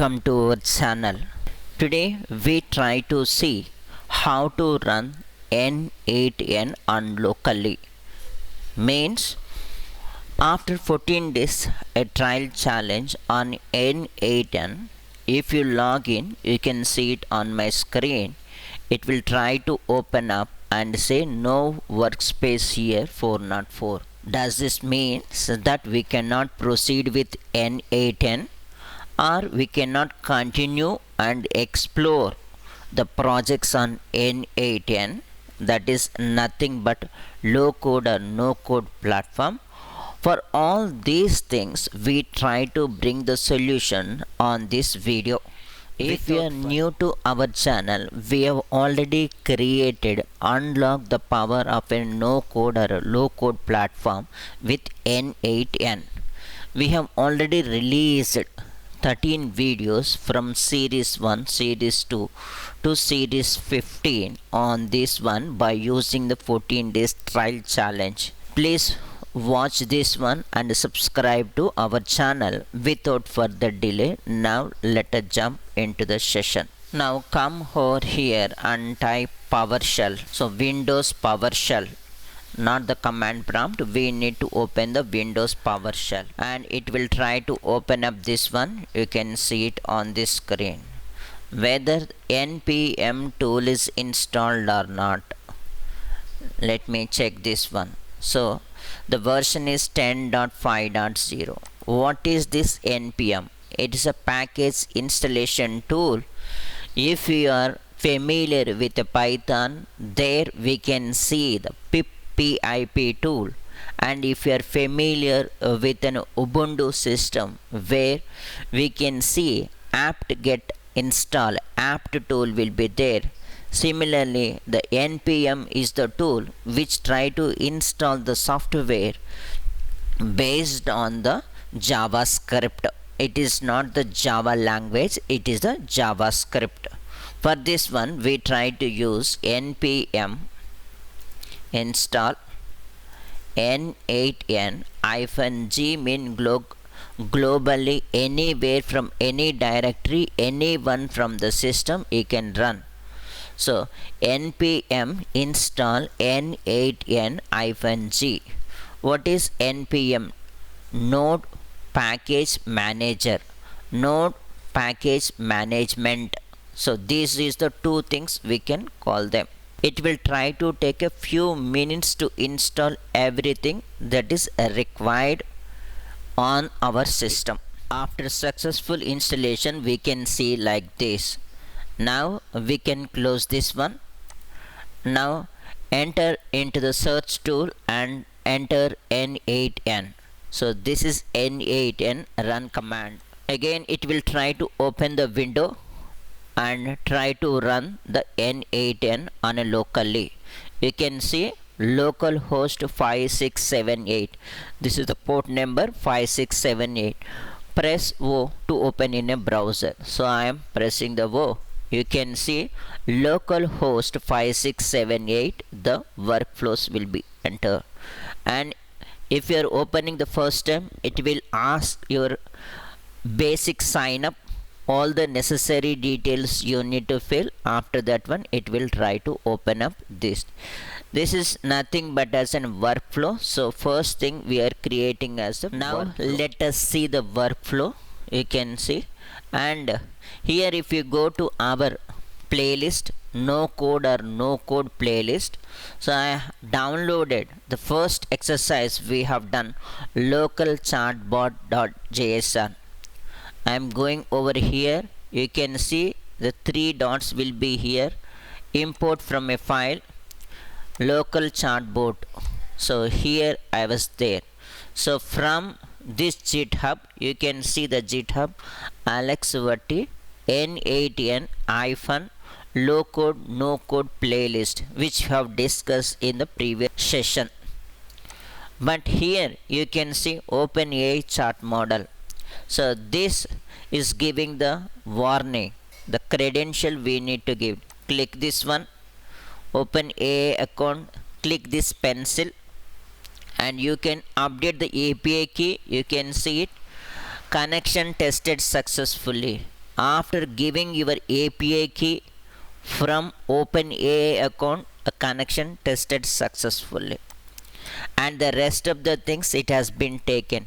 Welcome to our channel. Today we try to see how to run n8n on locally. Means after 14 days a trial challenge on n8n. If you log in, you can see it on my screen. It will try to open up and say no workspace here 404. Does this mean that we cannot proceed with n8n? Or we cannot continue and explore the projects on n8n, that is nothing but low code or no code platform. For all these things we try to bring the solution on this video. If you are new to our channel, we have already created unlock the power of a no code or a low code platform with n8n. We have already released 13 videos from series 1, series 2 to series 15 on this one by using the 14 days trial challenge. Please watch this one and subscribe to our channel without further delay. Now let us jump into the session. Now come over here and type PowerShell. So Windows PowerShell, not the command prompt. We need to open the Windows PowerShell and it will try to open up this one. You can see it on this screen. Whether npm tool is installed or not, let me check this one. So the version is 10.5.0. What is this npm? It is a package installation tool. If you are familiar with Python, there we can see the pip tool, and if you are familiar with an Ubuntu system, where we can see apt get install, apt tool will be there. Similarly, the npm is the tool which try to install the software based on the JavaScript. It is not the Java language, it is the JavaScript. For this one we try to use npm install n8n-g, mean globally anywhere from any directory, anyone from the system you can run. So npm install n8n-g. What is npm? Node package manager, node package management. So this is the two things we can call them. It will try to take a few minutes to install everything that is required on our system. After successful installation we can see like this. Now we can close this one. Now enter into the search tool and enter n8n. So this is n8n run command. Again it will try to open the window and try to run the n8n on a locally. You can see localhost 5678. This is the port number 5678. Press O to open in a browser. So I am pressing the O. You can see localhost 5678. The workflows will be entered. And if you are opening the first time, it will ask your basic sign up, all the necessary details you need to fill. After that one it will try to open up this. This is nothing but as a workflow. So first thing we are creating as a now workflow. Let us see the workflow. You can see, and here if you go to our playlist, no code or no code playlist, so I downloaded the first exercise we have done, local chatbot.json. I am going over here. You can see the three dots will be here. Import from a file, local chatbot. So here I was there. So from this GitHub you can see the GitHub Alex Vati n8n low code no code playlist, which we have discussed in the previous session. But here you can see OpenAI chat model. So this is giving the warning, the credential we need to give. Click this one, OpenAI account, click this pencil, and you can update the API key. You can see it, connection tested successfully. after giving your API key from OpenAI account, a connection tested successfully, and the rest of the things it has been taken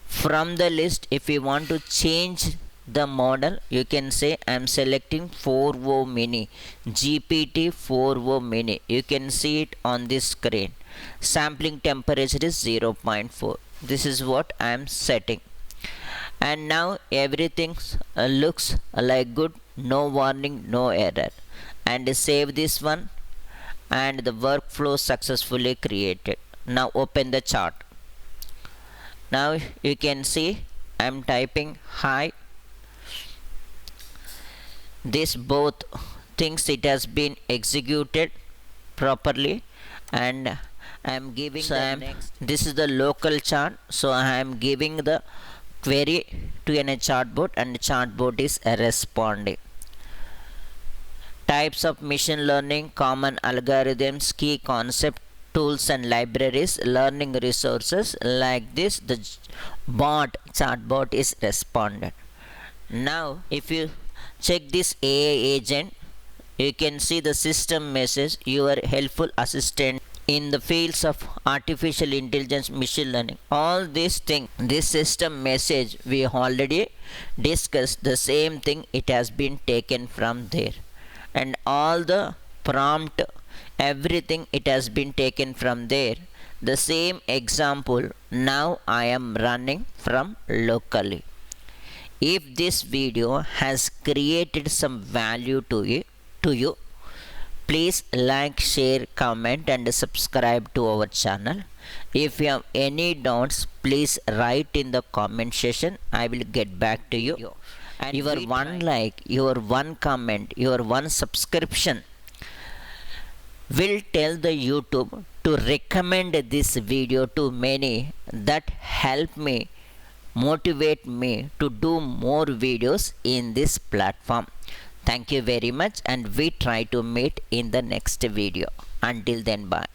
from the list. If you want to change the model, you can say I'm selecting 4o mini, GPT 4o mini. You can see it on this screen. Sampling temperature is 0.4. This is what I am setting, and now everything looks like good, no warning, no error. And save this one, and the workflow successfully created. Now open the chart. Now you can see I'm typing hi. This both things it has been executed properly, and I am giving this is the local chart, so I am giving the query to a chatbot, and the chatbot is responding. Types of machine learning, common algorithms, key concept, tools and libraries, learning resources. Like this the chatbot is responded. Now if you check this AI agent, you can see the system message, your helpful assistant in the fields of artificial intelligence, machine learning. All these things, this system message we already discussed. The same thing it has been taken from there, and all the prompt, everything it has been taken from there. The same example now I am running from locally. If this video has created some value to you, please like, share, comment and subscribe to our channel. If you have any doubts, please write in the comment section. I will get back to you. And your one like, your one comment, your one subscription will tell the YouTube to recommend this video to many. That help me, motivate me to do more videos in this platform. Thank you very much, and we try to meet in the next video. Until then, bye.